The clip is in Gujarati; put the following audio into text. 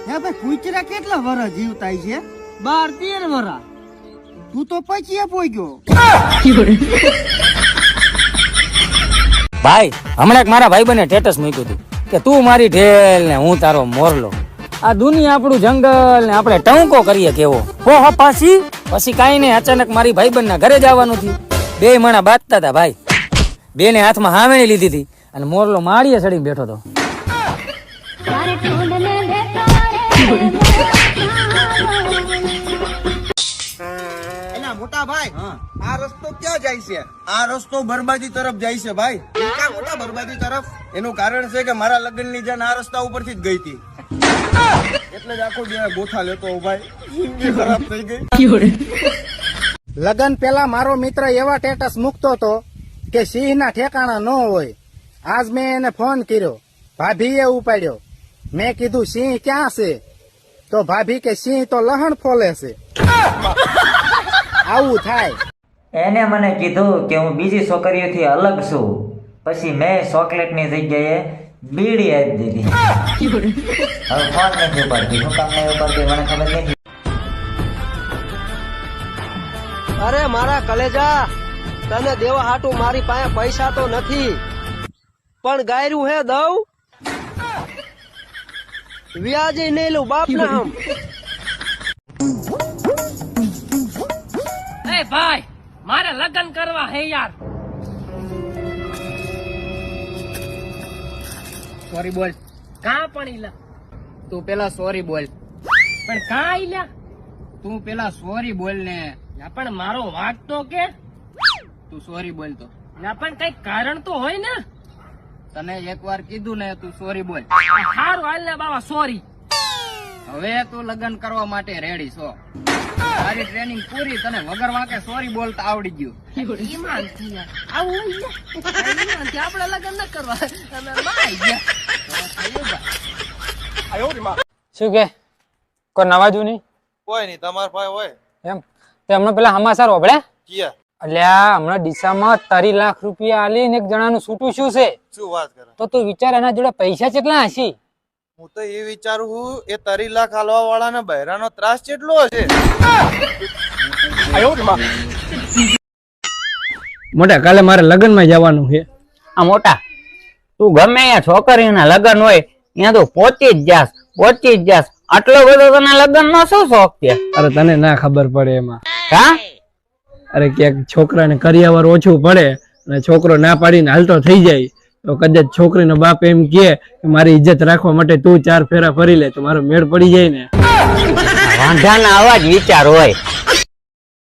હે ભાઈ કુચરા કેટલા વરસ જીવતા છે? 12-13 વરા. તું તો પછી પોગ્યો. ભાઈ હમણાં એક મારા ભાઈ બને સ્ટેટસ મૂક્યું હતું કે તું મારી ઢેલ ને હું તારો મોરલો. આ દુનિયા આપણું જંગલ ને આપણે ટંકો કરીએ કેવો. હો પછી કાઈ નહીં, અચાનક મારી ભાઈબંધ ના ઘરે જવાનું થયું. 2 મણા બાંધતા હતા ભાઈ. 2 ને હાથમાં હાવેણી લીધી હતી અને મોરલો માળીએ ચડીને બેઠો હતો. મોટા ભાઈ, આ રસ્તો ક્યાં જાય છે? આ રસ્તો બરબાદી તરફ જાય છે ભાઈ. ક્યાં મોટા બરબાદી તરફ? એનું કારણ છે કે મારા લગ્ન ની જાન આ રસ્તા ઉપરથી જ ગઈ હતી, એટલે જ આખો દિવસ ગોથા લેતો ભાઈ. જિંદગી ખરાબ થઈ ગઈ. લગ્ન પેલા મારો મિત્ર એવા સ્ટેટસ મૂકતો હતો કે સિંહ ના ઠેકાણા ન હોય. આજ મેં એને ફોન કર્યો, ભાભીએ ઉપાડ્યો. મેં કીધું સિંહ ક્યાં છે? તો ભાભી કે સિંહ તો લહણ ફોલે છે. આવું થાય. એને મને કીધું કે હું બીજી છોકરીઓથી અલગ છું, પછી મેં ચોકલેટની જગ્યાએ બીડી આપી દીધી. હવે ફોન નથી ઉપાડતી. હું કામ નહીં ઉપાડતી મને ખબર નથી. અરે મારા કલેજા, તને દેવા હાટું મારી પાસે પૈસા તો નથી, પણ ગાયરું હે દઉં. વ્યાજે નહીં લઉં બાપ ના હમ. એ ભાઈ મારે લગ્ન કરવા હે યાર. સોરી બોલ. કા પણ ઈલા તું પેલા સોરી બોલ. પણ કા ઈલા તું પેલા સોરી બોલ ને. પણ મારો વાંક તો કે તું સોરી બોલ તો. પણ કઈ કારણ તો હોય ને. તને એકવાર કીધું ને તું સોરી બોલ. સારું હાલ ને બાબા સોરી. હવે તું લગ્ન કરવા માટે રેડી છો. તારી ટ્રેનિંગ પૂરી, તને વગર વાંકે સોરી બોલતા આવડી ગયું. આપડે લગ્ન ન કરવા. શું કે કોઈ નવાજુ નહીં? કોઈ નહીં, તમારા ભાઈ હોય એમ તે હમણાં પેલા સમાચાર હોબળે કિયા. એટલે આ હમણાં ડીસામાં 30 લાખ રૂપિયા આલીને એક જણાનું છૂટું શું છે. શું વાત કરે? તો તું વિચાર એના જોડે પૈસા કેટલા હશે. હું તો એ વિચારું છું એ 30 લાખ હાલવા વાળાના બહેરાનો ત્રાસ કેટલો હશે. મોટા કાલે મારે લગ્ન માં જવાનું છે. આ મોટા તું ગમે ત્યાં છોકરીના લગ્ન હોય ત્યાં તું પહોંચી જ જાસ. આટલો બધો તને લગ્ન નો શું શોખ છે? અરે તને ના ખબર પડે એમાં. હા અરે ક્યાંક છોકરાને કરિયાવર ઓછું પડે અને છોકરો ના પાડીને હાલતો થઈ જાય તો કદાચ છોકરીનો બાપ એમ કે મારી ઇજ્જત રાખવા માટે તું 4 ફેરા ફરી લે તો મારો મેળ પડી જાય ને. વાંધાના આવા જ વિચાર હોય.